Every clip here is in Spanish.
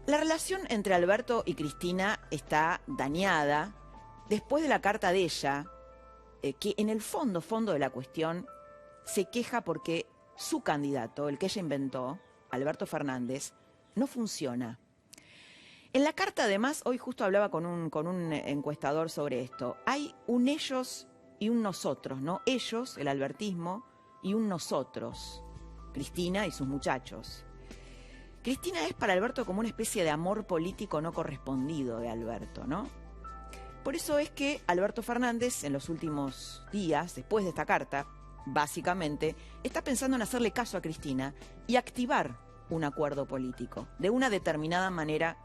La relación entre Alberto y Cristina está dañada después de la carta de ella, que en el fondo de la cuestión se queja porque su candidato, el que ella inventó, Alberto Fernández, no funciona. En la carta, además, hoy justo hablaba con un encuestador sobre esto. Hay un ellos y un nosotros, ¿no? Ellos, el albertismo, y un nosotros, Cristina y sus muchachos. Cristina es para Alberto como una especie de amor político no correspondido de Alberto, ¿no? Por eso es que Alberto Fernández, en los últimos días, después de esta carta, básicamente, está pensando en hacerle caso a Cristina y activar un acuerdo político, de una determinada manera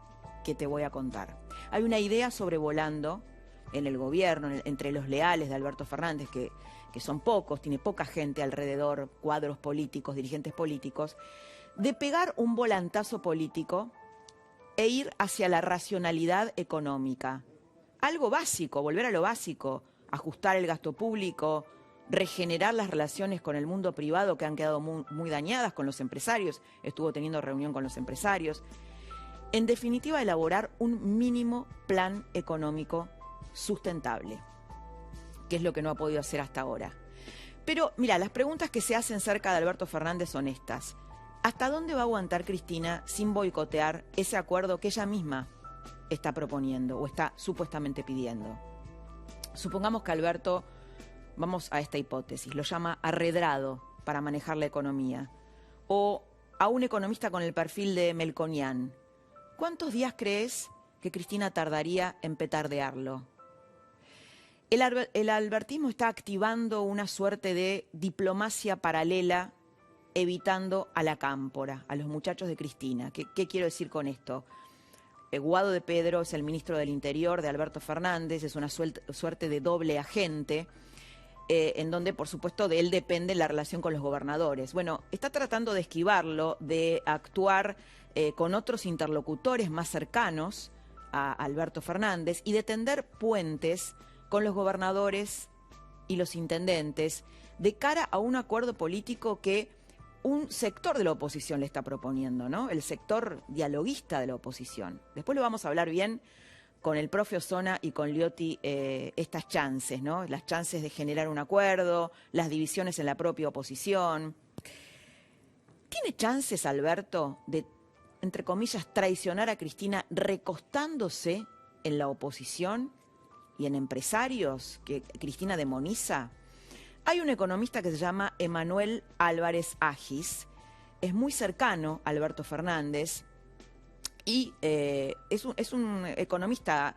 que te voy a contar. Hay una idea sobrevolando en el gobierno, entre los leales de Alberto Fernández, que son pocos, tiene poca gente alrededor, cuadros políticos, dirigentes políticos, de pegar un volantazo político e ir hacia la racionalidad económica. Algo básico, volver a lo básico, ajustar el gasto público, regenerar las relaciones con el mundo privado que han quedado muy dañadas, con los empresarios, estuvo teniendo reunión con los empresarios. En definitiva, elaborar un mínimo plan económico sustentable, que es lo que no ha podido hacer hasta ahora. Pero mira, las preguntas que se hacen cerca de Alberto Fernández son estas. ¿Hasta dónde va a aguantar Cristina sin boicotear ese acuerdo que ella misma está proponiendo o está supuestamente pidiendo? Supongamos que Alberto, vamos a esta hipótesis, lo llama arredrado para manejar la economía, o a un economista con el perfil de Melconian. ¿Cuántos días crees que Cristina tardaría en petardearlo? El albertismo está activando una suerte de diplomacia paralela, evitando a la cámpora, a los muchachos de Cristina. ¿Qué quiero decir con esto? Guado de Pedro es el ministro del Interior de Alberto Fernández, es una suerte de doble agente, en donde, por supuesto, de él depende la relación con los gobernadores. Bueno, está tratando de esquivarlo, de actuar con otros interlocutores más cercanos a Alberto Fernández y de tender puentes con los gobernadores y los intendentes de cara a un acuerdo político que un sector de la oposición le está proponiendo, ¿no? El sector dialoguista de la oposición. Después lo vamos a hablar bien con el profe Osona y con Liotti, estas chances, ¿no? Las chances de generar un acuerdo, las divisiones en la propia oposición. ¿Tiene chances, Alberto, de, entre comillas, traicionar a Cristina recostándose en la oposición y en empresarios que Cristina demoniza? Hay un economista que se llama Emanuel Álvarez Agis, es muy cercano a Alberto Fernández y es un economista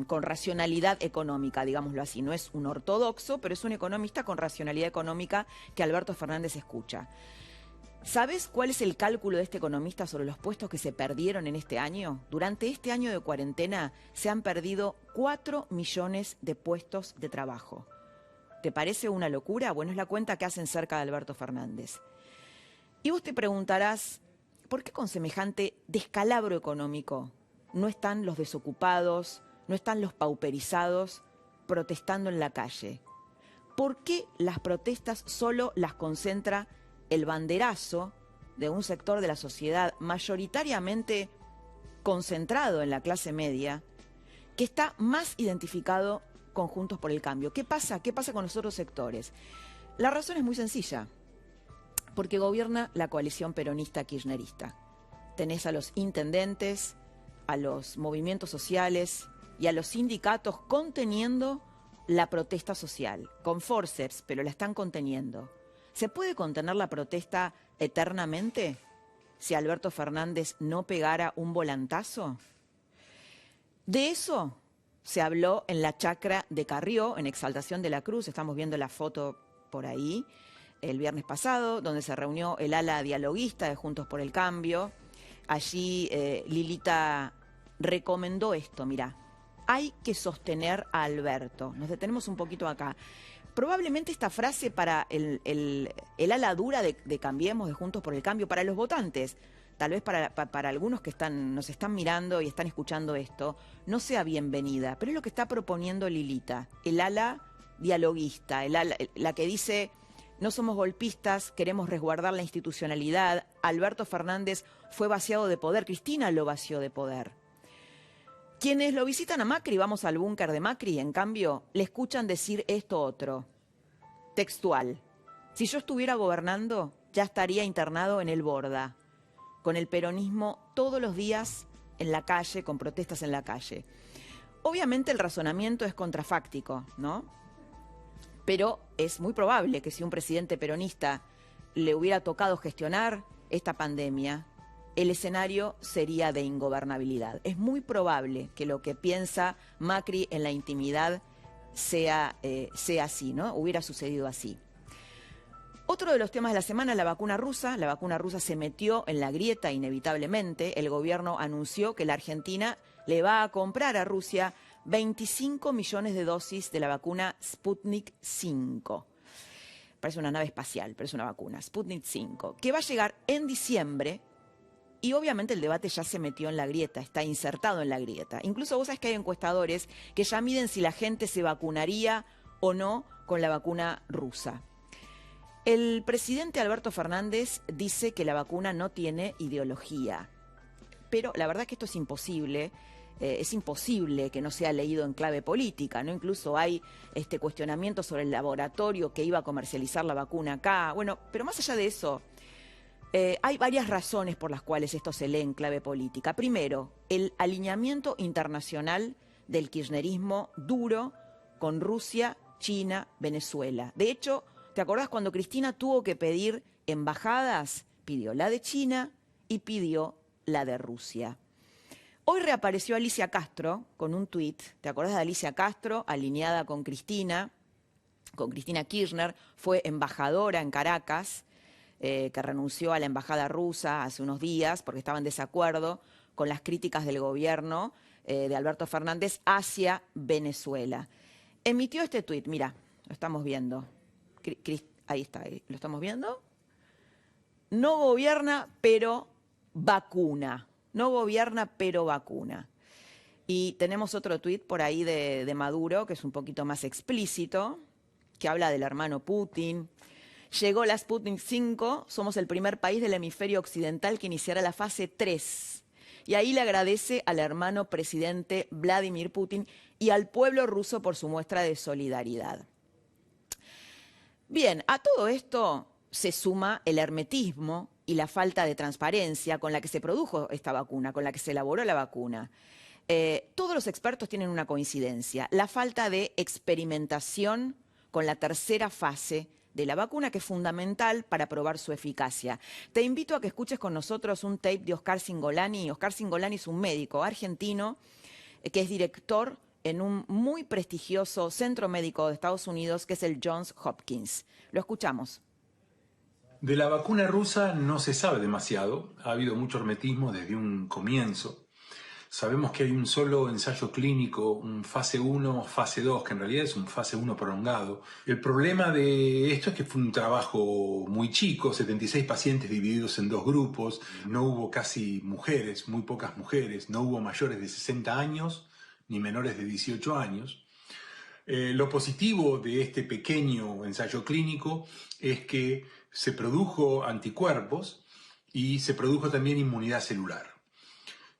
con racionalidad económica, digámoslo así. No es un ortodoxo, pero es un economista con racionalidad económica que Alberto Fernández escucha. ¿Sabes cuál es el cálculo de este economista sobre los puestos que se perdieron en este año? Durante este año de cuarentena se han perdido 4 millones de puestos de trabajo. ¿Te parece una locura? Bueno, es la cuenta que hacen cerca de Alberto Fernández. Y vos te preguntarás, ¿por qué con semejante descalabro económico no están los desocupados, no están los pauperizados protestando en la calle? ¿Por qué las protestas solo las concentra el banderazo de un sector de la sociedad mayoritariamente concentrado en la clase media, que está más identificado con Juntos por el Cambio? ¿Qué pasa? ¿Qué pasa con los otros sectores? La razón es muy sencilla, porque gobierna la coalición peronista kirchnerista. Tenés a los intendentes, a los movimientos sociales y a los sindicatos conteniendo la protesta social, con forceps, pero la están conteniendo. ¿Se puede contener la protesta eternamente si Alberto Fernández no pegara un volantazo? De eso se habló en la chacra de Carrió, en Exaltación de la Cruz. Estamos viendo la foto por ahí, el viernes pasado, donde se reunió el ala dialoguista de Juntos por el Cambio. Allí Lilita recomendó esto, mirá, hay que sostener a Alberto. Nos detenemos un poquito acá. Probablemente esta frase para el ala dura de Cambiemos, de Juntos por el Cambio, para los votantes, tal vez para algunos que nos están mirando y están escuchando esto, no sea bienvenida, pero es lo que está proponiendo Lilita, el ala dialoguista, la que dice no somos golpistas, queremos resguardar la institucionalidad. Alberto Fernández fue vaciado de poder, Cristina lo vació de poder. Quienes lo visitan a Macri, vamos al búnker de Macri, en cambio, le escuchan decir esto otro, textual. Si yo estuviera gobernando, ya estaría internado en el Borda, con el peronismo todos los días en la calle, con protestas en la calle. Obviamente el razonamiento es contrafáctico, ¿no? Pero es muy probable que si un presidente peronista le hubiera tocado gestionar esta pandemia, el escenario sería de ingobernabilidad. Es muy probable que lo que piensa Macri en la intimidad sea así, ¿no? Hubiera sucedido así. Otro de los temas de la semana es la vacuna rusa. La vacuna rusa se metió en la grieta inevitablemente. El gobierno anunció que la Argentina le va a comprar a Rusia 25 millones de dosis de la vacuna Sputnik 5. Parece una nave espacial, pero es una vacuna, Sputnik 5, que va a llegar en diciembre. Y obviamente el debate ya se metió en la grieta, está insertado en la grieta. Incluso vos sabés que hay encuestadores que ya miden si la gente se vacunaría o no con la vacuna rusa. El presidente Alberto Fernández dice que la vacuna no tiene ideología. Pero la verdad que esto es imposible que no sea leído en clave política, ¿no? Incluso hay cuestionamientos sobre el laboratorio que iba a comercializar la vacuna acá. Bueno, pero más allá de eso, hay varias razones por las cuales esto se lee en clave política. Primero, el alineamiento internacional del kirchnerismo duro con Rusia, China, Venezuela. De hecho, ¿te acordás cuando Cristina tuvo que pedir embajadas? Pidió la de China y pidió la de Rusia. Hoy reapareció Alicia Castro con un tuit. ¿Te acordás de Alicia Castro, alineada con Cristina Kirchner? Fue embajadora en Caracas, que renunció a la embajada rusa hace unos días porque estaba en desacuerdo con las críticas del gobierno de Alberto Fernández hacia Venezuela. Emitió este tuit, mira, lo estamos viendo. Ahí está, ¿lo estamos viendo? No gobierna, pero vacuna. No gobierna, pero vacuna. Y tenemos otro tuit por ahí de Maduro, que es un poquito más explícito, que habla del hermano Putin. Llegó la Sputnik 5, somos el primer país del hemisferio occidental que iniciará la fase 3. Y ahí le agradece al hermano presidente Vladimir Putin y al pueblo ruso por su muestra de solidaridad. Bien, a todo esto se suma el hermetismo y la falta de transparencia con la que se produjo esta vacuna, con la que se elaboró la vacuna. Todos los expertos tienen una coincidencia, la falta de experimentación con la tercera fase de la vacuna, que es fundamental para probar su eficacia. Te invito a que escuches con nosotros un tape de Oscar Cingolani. Oscar Cingolani es un médico argentino que es director en un muy prestigioso centro médico de Estados Unidos, que es el Johns Hopkins. Lo escuchamos. De la vacuna rusa no se sabe demasiado. Ha habido mucho hermetismo desde un comienzo. Sabemos que hay un solo ensayo clínico, un fase 1, fase 2, que en realidad es un fase 1 prolongado. El problema de esto es que fue un trabajo muy chico, 76 pacientes divididos en 2 grupos, no hubo casi mujeres, muy pocas mujeres, no hubo mayores de 60 años ni menores de 18 años. Lo positivo de este pequeño ensayo clínico es que se produjo anticuerpos y se produjo también inmunidad celular.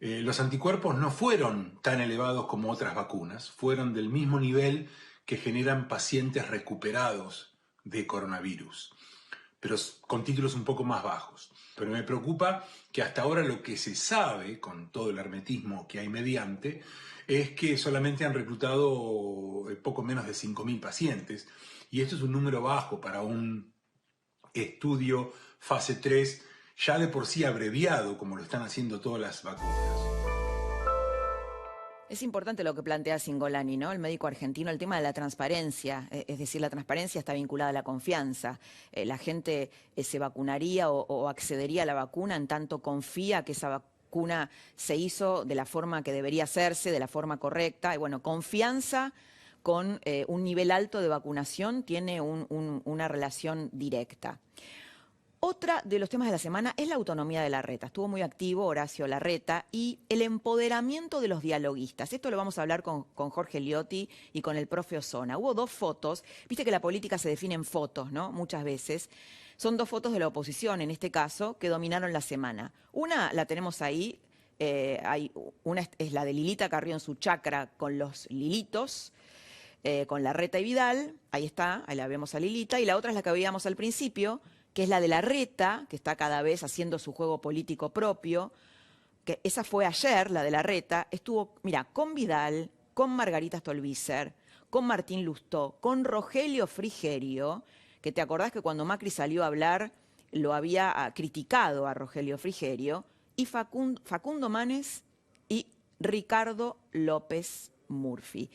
Los anticuerpos no fueron tan elevados como otras vacunas, fueron del mismo nivel que generan pacientes recuperados de coronavirus, pero con títulos un poco más bajos. Pero me preocupa que hasta ahora lo que se sabe, con todo el hermetismo que hay mediante, es que solamente han reclutado poco menos de 5.000 pacientes, y esto es un número bajo para un estudio fase 3, ya de por sí abreviado, como lo están haciendo todas las vacunas. Es importante lo que plantea Cingolani, ¿no? El médico argentino, el tema de la transparencia. Es decir, la transparencia está vinculada a la confianza. La gente se vacunaría o accedería a la vacuna en tanto confía que esa vacuna se hizo de la forma que debería hacerse, de la forma correcta. Y bueno, confianza con un nivel alto de vacunación tiene una relación directa. Otra de los temas de la semana es la autonomía de Larreta. Estuvo muy activo Horacio Larreta y el empoderamiento de los dialoguistas. Esto lo vamos a hablar con Jorge Liotti y con el profe Osona. Hubo 2 fotos, viste que la política se define en fotos, ¿no? Muchas veces. Son 2 fotos de la oposición, en este caso, que dominaron la semana. Una la tenemos ahí, una es la de Lilita Carrió en su chacra con los lilitos, con Larreta y Vidal, ahí está, ahí la vemos a Lilita, y la otra es la que veíamos al principio, que es la de Larreta, que está cada vez haciendo su juego político propio, que esa fue ayer, la de Larreta, estuvo, mira, con Vidal, con Margarita Stolbizer, con Martín Lustó, con Rogelio Frigerio, que te acordás que cuando Macri salió a hablar lo había criticado a Rogelio Frigerio, y Facundo Manes y Ricardo López Murphy.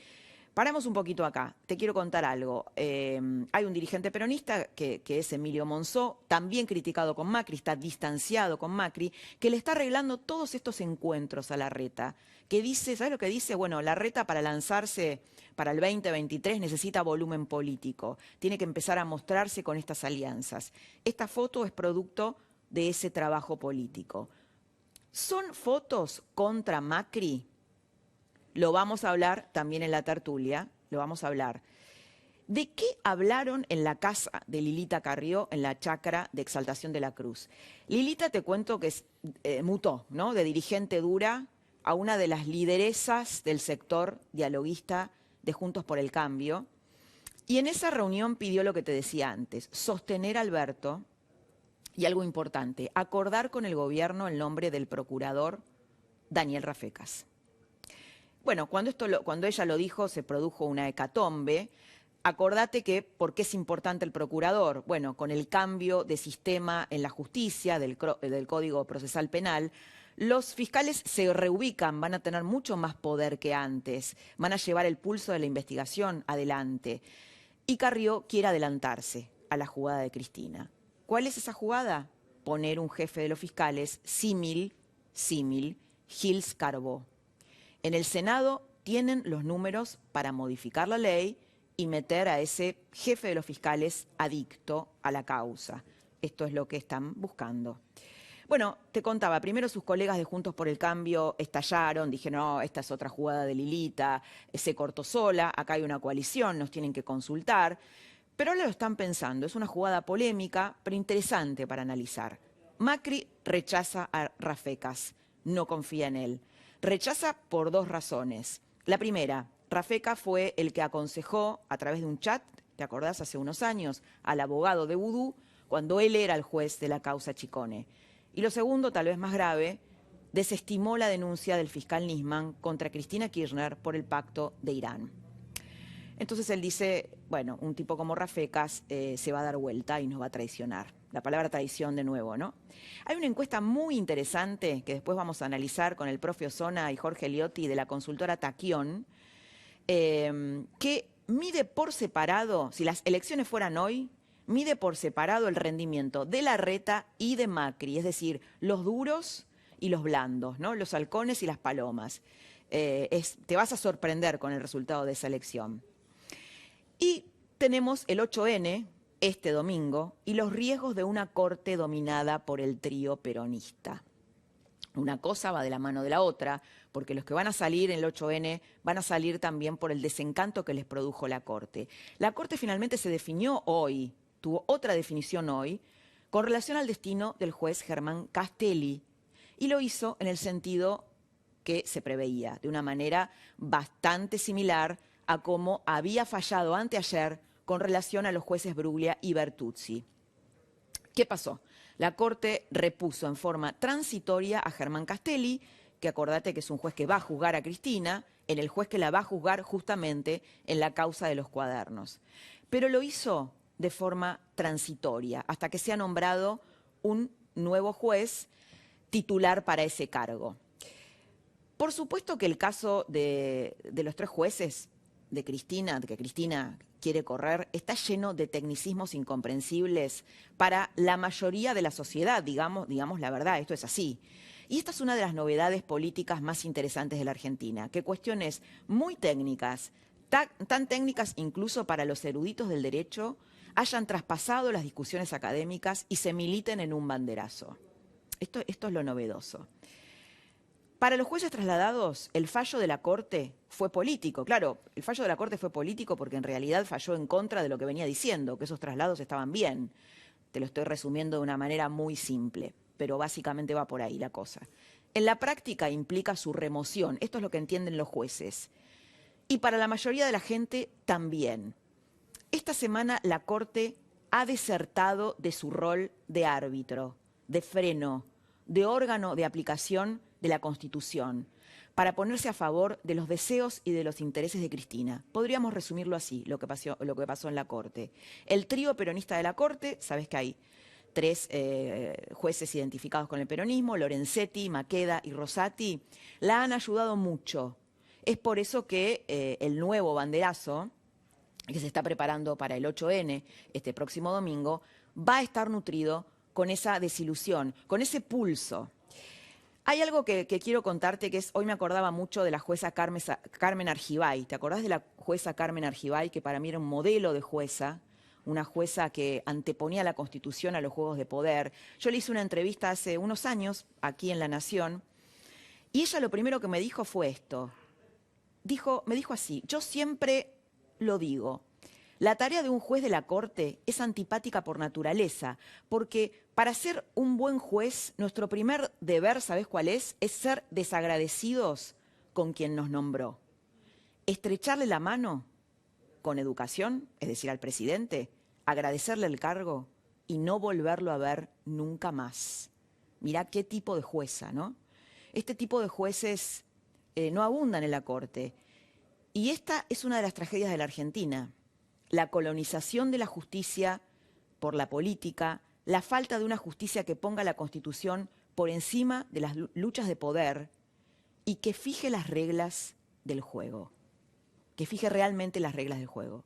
Paramos un poquito acá. Te quiero contar algo. Hay un dirigente peronista que es Emilio Monzó, también criticado con Macri, está distanciado con Macri, que le está arreglando todos estos encuentros a Larreta. Que dice, ¿sabes lo que dice? Bueno, Larreta para lanzarse para el 2023 necesita volumen político. Tiene que empezar a mostrarse con estas alianzas. Esta foto es producto de ese trabajo político. ¿Son fotos contra Macri? Lo vamos a hablar también en la tertulia, lo vamos a hablar. ¿De qué hablaron en la casa de Lilita Carrió, en la chacra de Exaltación de la Cruz? Lilita, te cuento que mutó, ¿no? De dirigente dura a una de las lideresas del sector dialoguista de Juntos por el Cambio. Y en esa reunión pidió lo que te decía antes, sostener a Alberto y algo importante, acordar con el gobierno el nombre del procurador Daniel Rafecas. Bueno, cuando ella lo dijo, se produjo una hecatombe. Acordate que, ¿por qué es importante el procurador? Bueno, con el cambio de sistema en la justicia, del Código Procesal Penal, los fiscales se reubican, van a tener mucho más poder que antes, van a llevar el pulso de la investigación adelante. Y Carrió quiere adelantarse a la jugada de Cristina. ¿Cuál es esa jugada? Poner un jefe de los fiscales símil, Gils Carbó. En el Senado tienen los números para modificar la ley y meter a ese jefe de los fiscales adicto a la causa. Esto es lo que están buscando. Bueno, te contaba, primero sus colegas de Juntos por el Cambio estallaron, dijeron, no, esta es otra jugada de Lilita, se cortó sola, acá hay una coalición, nos tienen que consultar. Pero ahora lo están pensando, es una jugada polémica, pero interesante para analizar. Macri rechaza a Rafecas, no confía en él. Rechaza por 2 razones. La primera, Rafecas fue el que aconsejó a través de un chat, ¿te acordás? Hace unos años, al abogado de Vudú, cuando él era el juez de la causa Chicone. Y lo segundo, tal vez más grave, desestimó la denuncia del fiscal Nisman contra Cristina Kirchner por el pacto de Irán. Entonces él dice, bueno, un tipo como Rafecas se va a dar vuelta y nos va a traicionar. La palabra traición de nuevo, ¿no? Hay una encuesta muy interesante que después vamos a analizar con el profe Osona y Jorge Liotti de la consultora Taquión, que mide por separado, si las elecciones fueran hoy, mide por separado el rendimiento de Larreta y de Macri, es decir, los duros y los blandos, ¿no? Los halcones y las palomas. Te vas a sorprender con el resultado de esa elección. Y tenemos el 8N, este domingo, y los riesgos de una corte dominada por el trío peronista. Una cosa va de la mano de la otra, porque los que van a salir en el 8N van a salir también por el desencanto que les produjo la corte. La corte finalmente se definió hoy, tuvo otra definición hoy, con relación al destino del juez Germán Castelli, y lo hizo en el sentido que se preveía, de una manera bastante similar a cómo había fallado anteayer con relación a los jueces Bruglia y Bertuzzi. ¿Qué pasó? La Corte repuso en forma transitoria a Germán Castelli, que acordate que es un juez que va a juzgar a Cristina, en el juez que la va a juzgar justamente en la causa de los cuadernos. Pero lo hizo de forma transitoria, hasta que se ha nombrado un nuevo juez titular para ese cargo. Por supuesto que el caso de los 3 jueces de Cristina, que Cristina quiere correr, está lleno de tecnicismos incomprensibles para la mayoría de la sociedad, digamos la verdad, esto es así. Y esta es una de las novedades políticas más interesantes de la Argentina, que cuestiones muy técnicas, tan técnicas incluso para los eruditos del derecho, hayan traspasado las discusiones académicas y se militen en un banderazo. Esto es lo novedoso. Para los jueces trasladados, el fallo de la Corte fue político. Claro, el fallo de la Corte fue político porque en realidad falló en contra de lo que venía diciendo, que esos traslados estaban bien. Te lo estoy resumiendo de una manera muy simple, pero básicamente va por ahí la cosa. En la práctica implica su remoción. Esto es lo que entienden los jueces. Y para la mayoría de la gente también. Esta semana la Corte ha desertado de su rol de árbitro, de freno, de órgano de aplicación de la Constitución, para ponerse a favor de los deseos y de los intereses de Cristina. Podríamos resumirlo así, lo que pasó en la Corte. El trío peronista de la Corte, sabes que hay 3 jueces identificados con el peronismo, Lorenzetti, Maqueda y Rosati, la han ayudado mucho. Es por eso que el nuevo banderazo, que se está preparando para el 8N, este próximo domingo, va a estar nutrido con esa desilusión, con ese pulso. Hay algo que quiero contarte, que es, hoy me acordaba mucho de la jueza Carmen Argibay. ¿Te acordás de la jueza Carmen Argibay, que para mí era un modelo de jueza? Una jueza que anteponía la Constitución a los juegos de poder. Yo le hice una entrevista hace unos años, aquí en La Nación, y ella lo primero que me dijo fue esto. Me dijo así: yo siempre lo digo, la tarea de un juez de la Corte es antipática por naturaleza, porque para ser un buen juez, nuestro primer deber, ¿sabés cuál es? Es ser desagradecidos con quien nos nombró. Estrecharle la mano con educación, es decir, al presidente, agradecerle el cargo y no volverlo a ver nunca más. Mirá qué tipo de jueza, ¿no? Este tipo de jueces no abundan en la Corte. Y esta es una de las tragedias de la Argentina. La colonización de la justicia por la política, la falta de una justicia que ponga la Constitución por encima de las luchas de poder y que fije las reglas del juego, que fije realmente las reglas del juego.